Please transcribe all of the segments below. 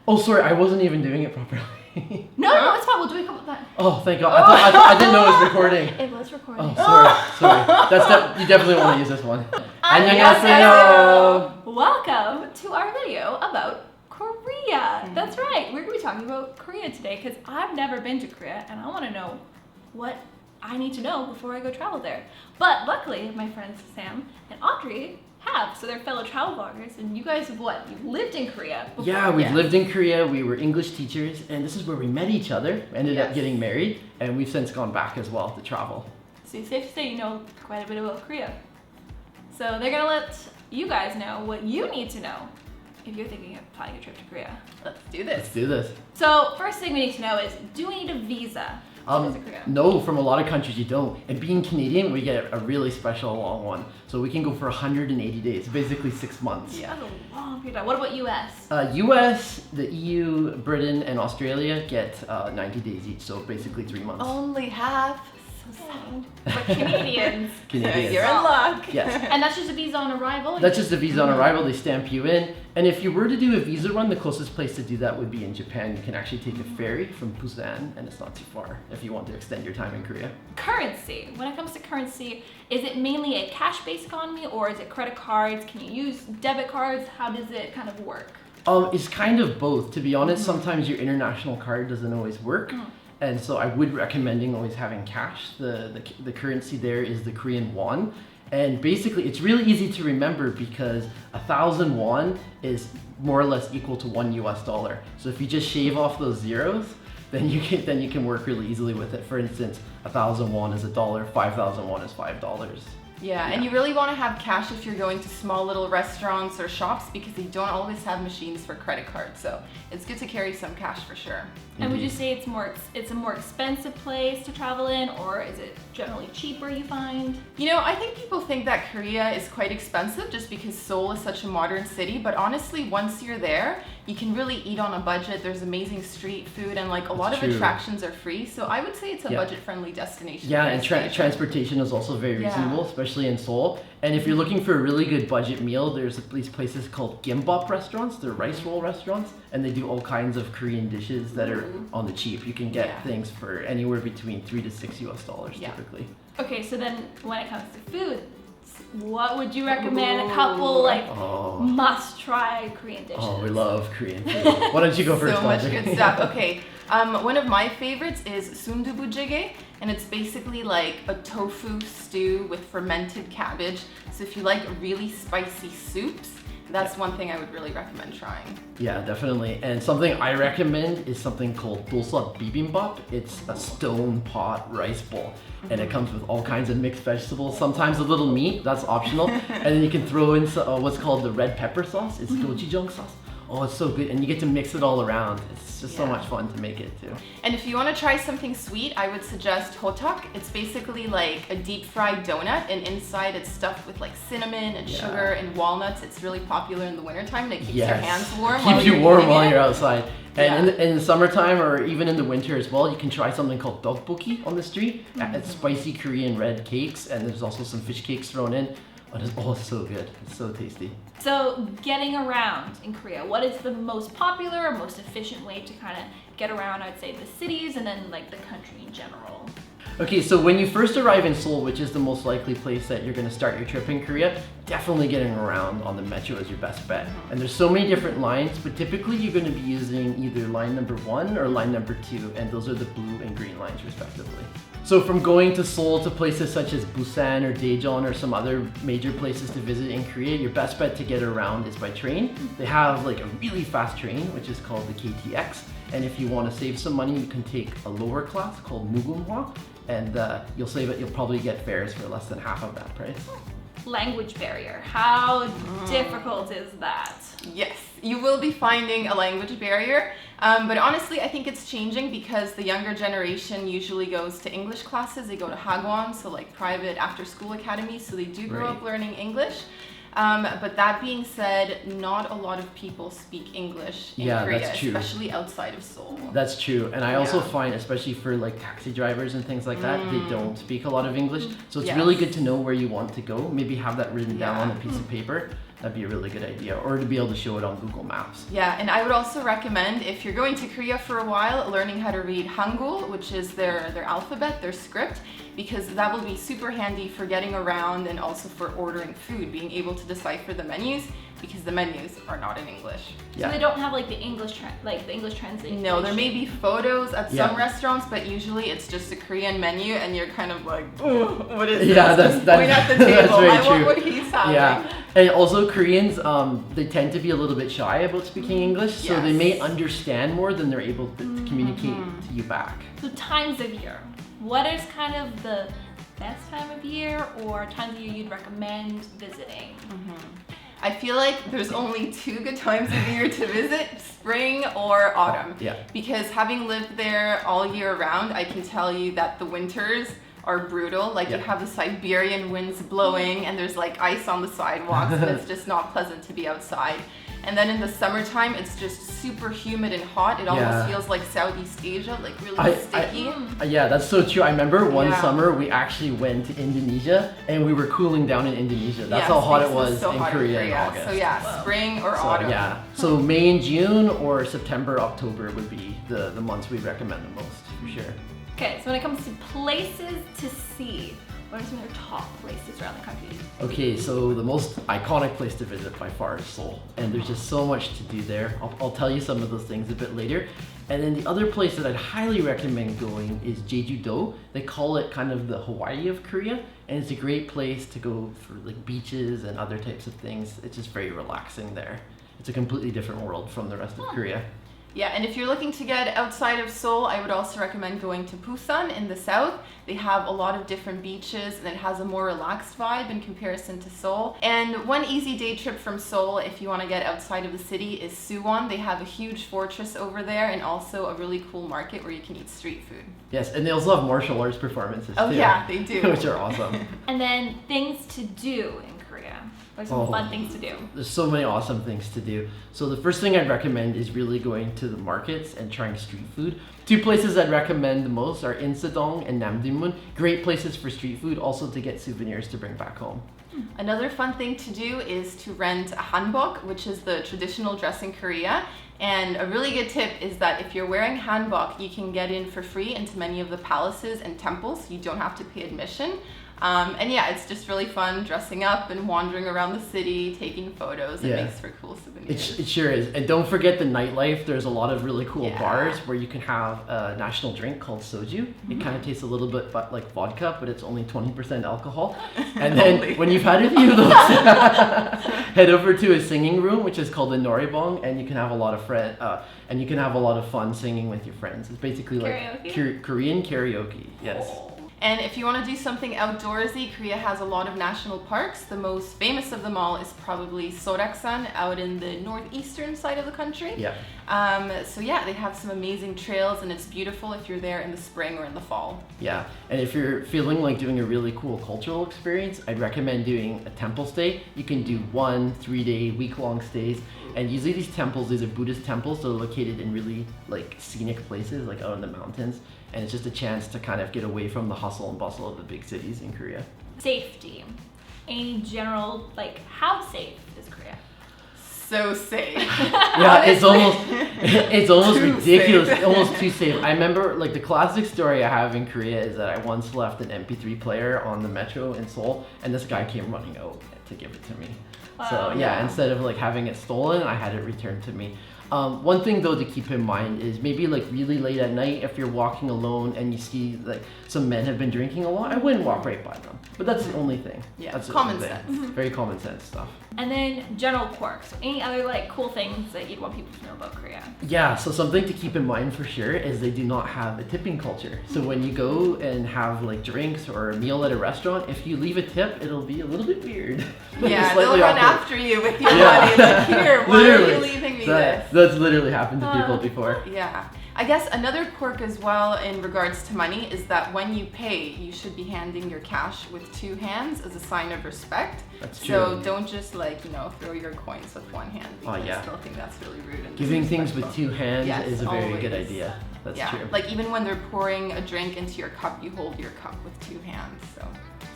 Oh, sorry, I wasn't even doing it properly. No, it's fine. We'll do a couple times. Oh, thank God. I didn't know it was recording. It was recording. Oh, sorry. You definitely want to use this one. 안녕하세요. Welcome to our video about Korea. That's right. We're going to be talking about Korea today because I've never been to Korea and I want to know what I need to know before I go travel there. But luckily, my friends Sam and Audrey have, so they're fellow travel bloggers, and you guys have what? You've lived in Korea before. Yeah, we've lived in Korea. We were English teachers, and this is where we met each other. Ended up getting married, and we've since gone back as well to travel. So it's safe to say you know quite a bit about Korea. So they're gonna let you guys know what you need to know if you're thinking of planning a trip to Korea. Let's do this. Let's do this. So first thing we need to know is, do we need a visa? No, from a lot of countries you don't. And being Canadian, we get a really special long one. So we can go for 180 days, basically 6 months. Yeah, that's a long period of time. What about US? US, the EU, Britain, and Australia get 90 days each, so basically 3 months. Only half. So sad. But Canadians, Canadians. You're in luck. Yes. And that's just a visa on arrival? That's just a visa on arrival. They stamp you in. And if you were to do a visa run, the closest place to do that would be in Japan. You can actually take a ferry from Busan, and it's not too far if you want to extend your time in Korea. Currency. When it comes to currency, is it mainly a cash-based economy or is it credit cards? Can you use debit cards? How does it kind of work? It's kind of both. To be honest, sometimes your international card doesn't always work. And so I would recommending always having cash. The currency there is the Korean won. And basically it's really easy to remember because 1,000 won is more or less equal to $1 US. So if you just shave off those zeros, then you can work really easily with it. For instance, 1,000 won is $1, 5,000 won is $5. Yeah, and you really want to have cash if you're going to small little restaurants or shops because they don't always have machines for credit cards. So it's good to carry some cash for sure. And would you say it's a more expensive place to travel in, or is it generally cheaper, you find? You know, I think people think that Korea is quite expensive just because Seoul is such a modern city, but honestly, once you're there, you can really eat on a budget. There's amazing street food and like a lot of attractions are free. So I would say it's a budget-friendly destination. Yeah, and transportation is also very reasonable, especially in Seoul. And if you're looking for a really good budget meal, there's these places called gimbap restaurants. They're rice roll restaurants, and they do all kinds of Korean dishes that are on the cheap. You can get things for anywhere between $3 to $6 US typically. Okay, so then when it comes to food, what would you recommend? A couple must-try Korean dishes. Oh, we love Korean food. Why don't you go first? So much good stuff. Okay, one of my favorites is sundubu-jjigae, and it's basically like a tofu stew with fermented cabbage. So if you like really spicy soups, that's one thing I would really recommend trying. Yeah, definitely. And something I recommend is something called dosa bibimbap. It's a stone pot rice bowl. And it comes with all kinds of mixed vegetables, sometimes a little meat, that's optional. And then you can throw in what's called the red pepper sauce. It's gochujang sauce. Oh, it's so good. And you get to mix it all around. It's just so much fun to make it too. And if you want to try something sweet, I would suggest hotak. It's basically like a deep fried donut, and inside it's stuffed with like cinnamon and sugar and walnuts. It's really popular in the wintertime and it keeps your hands warm. Keeps you warm while you're outside. And in the summertime or even in the winter as well, you can try something called tteokbokki on the street. It's spicy Korean red cakes, and there's also some fish cakes thrown in. Oh, it's so good. It's so tasty. So getting around in Korea, what is the most popular or most efficient way to kind of get around, I'd say, the cities and then like the country in general? Okay, so when you first arrive in Seoul, which is the most likely place that you're going to start your trip in Korea, definitely getting around on the metro is your best bet. And there's so many different lines, but typically you're going to be using either line number 1 or line number 2, and those are the blue and green lines respectively. So from going to Seoul to places such as Busan or Daejeon or some other major places to visit in Korea, your best bet to get around is by train. They have like a really fast train, which is called the KTX. And if you want to save some money, you can take a lower class called Mugunhwa, and you'll probably get fares for less than half of that price. Language barrier. How difficult is that? Yes, you will be finding a language barrier, but honestly I think it's changing because the younger generation usually goes to English classes. They go to hagwon, so like private after-school academies, so they do grow up learning English. But that being said, not a lot of people speak English in Korea, that's true. Especially outside of Seoul. That's true. And I also find, especially for like taxi drivers and things like that, they don't speak a lot of English. So it's really good to know where you want to go. Maybe have that written down on a piece of paper. That'd be a really good idea, or to be able to show it on Google Maps. Yeah, and I would also recommend, if you're going to Korea for a while, learning how to read Hangul, which is their alphabet, their script, because that will be super handy for getting around and also for ordering food, being able to decipher the menus, because the menus are not in English. So they don't have like the English translation. No, there may be photos at Yeah. some restaurants, but usually it's just a Korean menu, and you're kind of like, ooh, what is Yeah, this? that's Point at the that's table. very I want true. what he's having. Yeah, and also Koreans, they tend to be a little bit shy about speaking English, so they may Yes. understand more than they're able to communicate to you back. So times of year. What is kind of the best time of year or times of year you'd recommend visiting? I feel like there's only 2 good times of year to visit, spring or autumn. Yeah. Because having lived there all year round, I can tell you that the winters are brutal. Like you have the Siberian winds blowing and there's like ice on the sidewalks and it's just not pleasant to be outside. And then in the summertime, it's just super humid and hot. It almost feels like Southeast Asia, like really sticky. Yeah, that's so true. I remember one Yeah. summer we actually went to Indonesia and we were cooling down in Indonesia. That's Yes, how hot it it's was so in hot Korea in August. So yeah, spring or So, autumn. yeah. So May and June or September, October would be the months we'd recommend the most for sure. Okay, so when it comes to places to see, what are some of your top places around the country? Okay, so the most iconic place to visit by far is Seoul, and there's just so much to do there. I'll tell you some of those things a bit later. And then the other place that I'd highly recommend going is Jeju. They call it kind of the Hawaii of Korea, and it's a great place to go for like beaches and other types of things. It's just very relaxing there. It's a completely different world from the rest of Korea. Yeah, and if you're looking to get outside of Seoul, I would also recommend going to Busan in the south. They have a lot of different beaches and it has a more relaxed vibe in comparison to Seoul. And one easy day trip from Seoul, if you want to get outside of the city, is Suwon. They have a huge fortress over there and also a really cool market where you can eat street food. Yes, and they also have martial arts performances Oh too. yeah, they do. Which are awesome. And then things to do in Korea. What are some fun things to do? There's so many awesome things to do. So the first thing I'd recommend is really going to the markets and trying street food. 2 places I'd recommend the most are Insadong and Namdaemun. Great places for street food, also to get souvenirs to bring back home. Another fun thing to do is to rent a hanbok, which is the traditional dress in Korea. And a really good tip is that if you're wearing hanbok, you can get in for free into many of the palaces and temples. You don't have to pay admission. And yeah, it's just really fun dressing up and wandering around the city, taking photos. It makes for cool souvenirs. It sure is. And don't forget the nightlife. There's a lot of really cool Yeah. bars where you can have a national drink called soju. It kind of tastes a little bit like vodka, but it's only 20% alcohol. And then when you've had a few of those, head over to a singing room, which is called the Noribong, and you can have a lot of fun singing with your friends. It's basically like Korean karaoke. Yes. And if you want to do something outdoorsy, Korea has a lot of national parks. The most famous of them all is probably Soraksan out in the northeastern side of the country. Yeah. So yeah, they have some amazing trails and it's beautiful if you're there in the spring or in the fall. Yeah, and if you're feeling like doing a really cool cultural experience, I'd recommend doing a temple stay. You can do 1 3-day, week-long stays. And usually these temples, these are Buddhist temples, so they're located in really like scenic places, like out in the mountains. And it's just a chance to kind of get away from the hustle and bustle of the big cities in Korea. Safety. Any general, like, how safe is Korea? So safe. Yeah, it's almost Too ridiculous, safe. almost too safe. I remember like the classic story I have in Korea is that I once left an MP3 player on the metro in Seoul, and this guy came running out to give it to me. So yeah, instead of like having it stolen, I had it returned to me. One thing though to keep in mind is maybe like really late at night, if you're walking alone and you see like some men have been drinking a lot, I wouldn't walk right by them. But that's the only thing. Yeah, That's the common only thing. sense. Very common sense stuff. And then general quirks. So any other like cool things that you'd want people to know about Korea? Yeah, so something to keep in mind for sure is they do not have a tipping culture. So when you go and have like drinks or a meal at a restaurant, if you leave a tip, it'll be a little bit weird. Yeah, they'll Slightly run awkward. after you with your Yeah. money. Like, here, why are Literally. you leaving me That's this? literally happened to people before. Yeah. I guess another quirk as well in regards to money is that when you pay, you should be handing your cash with 2 hands as a sign of respect. That's So true. don't just like, throw your coins with 1 hand because yeah. I still think that's really rude and Giving things with disrespectful. 2 hands Yes, is a very good always. idea. That's Yeah, true. like even when they're pouring a drink into your cup, you hold your cup with 2 hands. So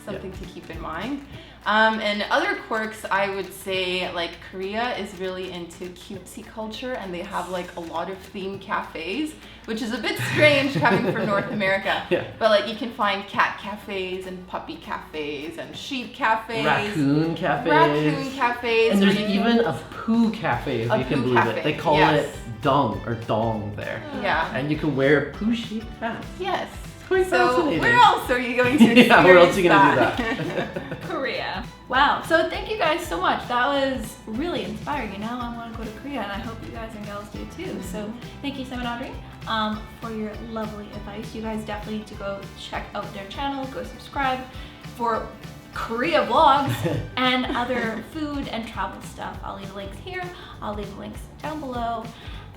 something to keep in mind. And other quirks, I would say, like Korea is really into cutesy culture, and they have like a lot of themed cafes, which is a bit strange coming from North America. Yeah. But like you can find cat cafes and puppy cafes and sheep cafes. Raccoon cafes. Raccoon cafes. And there's where you even a poo cafe, if A you can poo believe cafe, it. They call yes. it dong or dong there. Yeah. And you can wear poo-shaped hats. Yes. It's quite So fascinating. where else are you going to experience Yeah, where else are you gonna that? do that? Korea. Wow. So thank you guys so much. That was really inspiring. And now I want to go to Korea, and I hope you guys and gals do too. So thank you, Sam and Audrey, for your lovely advice. You guys definitely need to go check out their channel, go subscribe for Korea vlogs and other food and travel stuff. I'll leave the links here. I'll leave the links down below.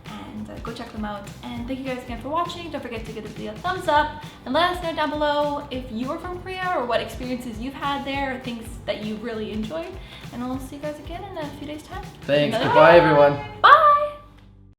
And go check them out. And thank you guys again for watching. Don't forget to give the video a thumbs up and let us know down below if you are from Korea or what experiences you've had there or things that you really enjoyed. And I'll see you guys again in a few days' time. Thanks. Another Goodbye, video. everyone. Bye!